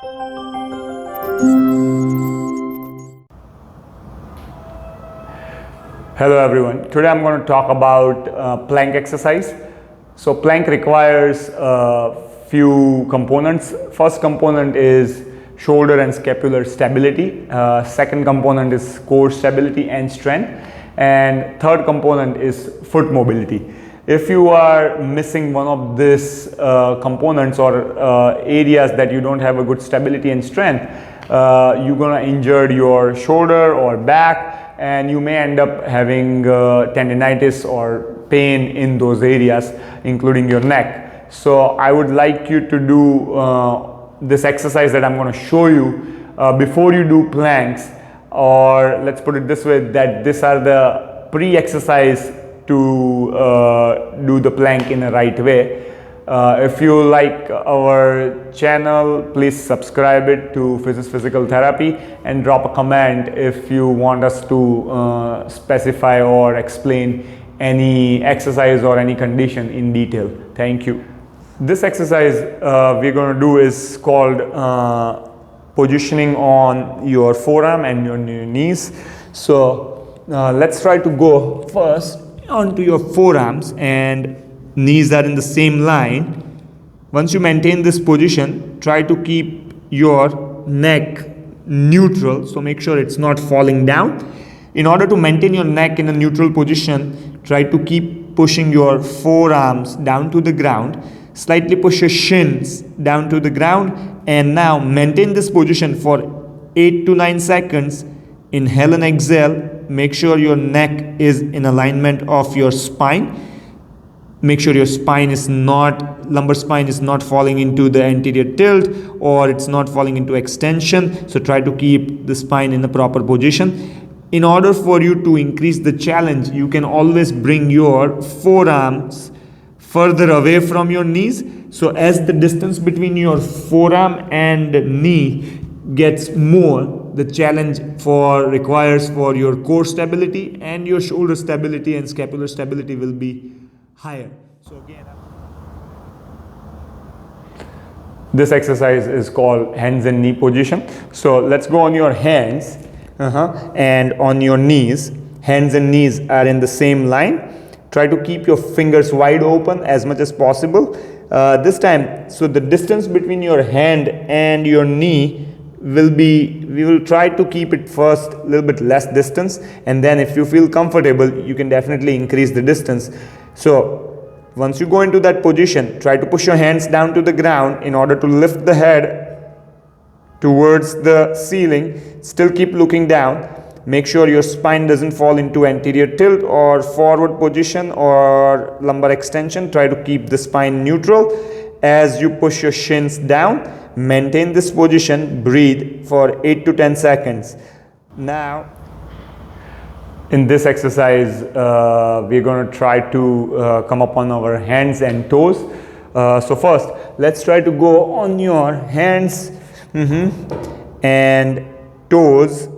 Hello everyone. Today I'm going to talk about plank exercise. So plank requires a few components. First component is shoulder and scapular stability. Second component is core stability and strength. And third component is foot mobility. If you are missing one of these components or areas that you don't have a good stability and strength, you're gonna injure your shoulder or back, and you may end up having tendinitis or pain in those areas, including your neck. So I would like you to do this exercise that I'm going to show you before you do planks, or let's put it this way, that these are the pre-exercise to do the plank in a right way. If you like our channel, please subscribe it to Physical Therapy and drop a comment if you want us to specify or explain any exercise or any condition in detail. Thank you. This exercise we're going to do is called positioning on your forearm and your knees. So let's try to go first onto your forearms, and knees are in the same line. Once you maintain this position, try to keep your neck neutral, so make sure it's not falling down. In order to maintain your neck in a neutral position, try to keep pushing your forearms down to the ground. Slightly push your shins down to the ground, and now maintain this position for 8 to 9 seconds. Inhale and exhale. Make sure your neck is in alignment of your spine. Make sure your spine is not, lumbar spine is not falling into the anterior tilt, or it's not falling into extension. So try to keep the spine in the proper position. In order for you to increase the challenge, you can always bring your forearms further away from your knees. So as the distance between your forearm and knee gets more, the challenge requires for your core stability and your shoulder stability and scapular stability will be higher. So again, this exercise is called hands and knee position. So let's go on your hands and on your knees. Hands and knees are in the same line. Try to keep your fingers wide open as much as possible. This time, so the distance between your hand and your knee will be, we will try to keep it first a little bit less distance, and then if you feel comfortable, you can definitely increase the distance. So once you go into that position, try to push your hands down to the ground in order to lift the head towards the ceiling. Still keep looking down. Make sure your spine doesn't fall into anterior tilt or forward position or lumbar extension. Try to keep the spine neutral as you push your shins down. Maintain this position. Breathe for 8 to 10 seconds. Now, in this exercise, we're going to try to come up on our hands and toes. So first, let's try to go on your hands and toes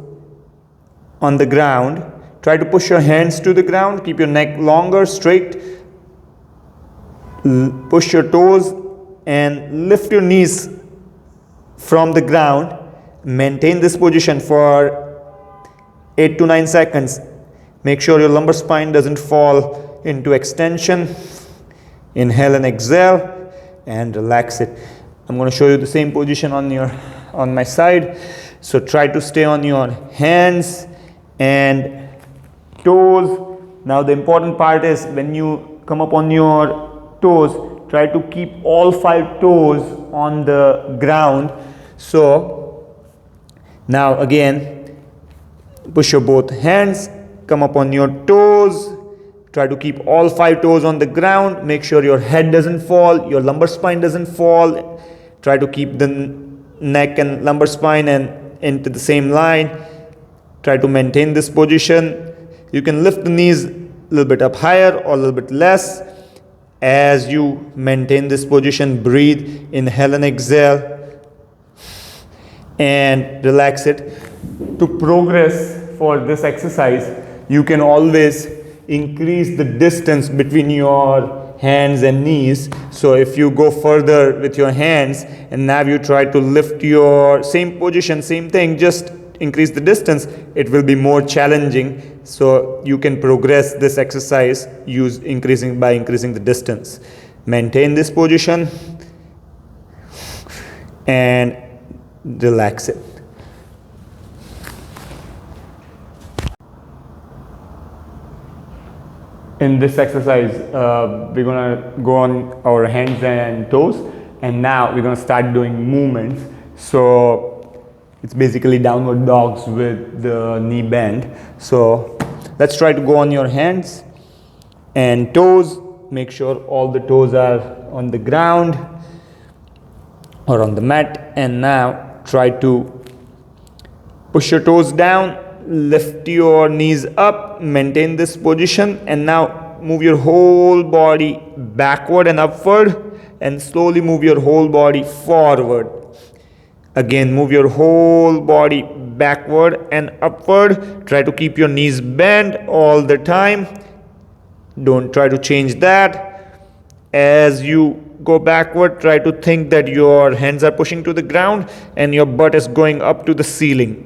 on the ground. Try to push your hands to the ground. Keep your neck longer, straight. Push your toes and lift your knees from the ground. Maintain this position for 8 to 9 seconds. Make sure your lumbar spine doesn't fall into extension. Inhale and exhale and relax it. I'm going to show you the same position on my side. So try to stay on your hands and toes. Now the important part is when you come up on your toes, try to keep all 5 toes on the ground. So now again, push your both hands, come up on your toes, try to keep all 5 toes on the ground. Make sure your head doesn't fall, your lumbar spine doesn't fall. Try to keep the neck and lumbar spine and into the same line. Try to maintain this position. You can lift the knees a little bit up higher or a little bit less. As you maintain this position, breathe, inhale and exhale, and relax it. To progress for this exercise, you can always increase the distance between your hands and knees. So if you go further with your hands and now you try to lift your same position, same thing, just increase the distance, it will be more challenging. So you can progress this exercise by increasing the distance. Maintain this position and relax it. In this exercise, we're gonna go on our hands and toes, and now we're gonna start doing movements. So it's basically downward dogs with the knee bend. So let's try to go on your hands and toes. Make sure all the toes are on the ground or on the mat, and now try to push your toes down, lift your knees up, maintain this position, and now move your whole body backward and upward, and slowly move your whole body forward. Again, move your whole body backward and upward. Try to keep your knees bent all the time. Don't try to change that. As you go backward, try to think that your hands are pushing to the ground and your butt is going up to the ceiling.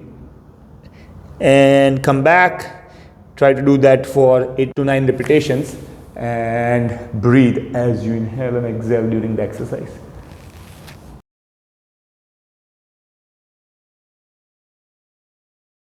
And come back. Try to do that for 8 to 9 repetitions, and breathe as you inhale and exhale during the exercise.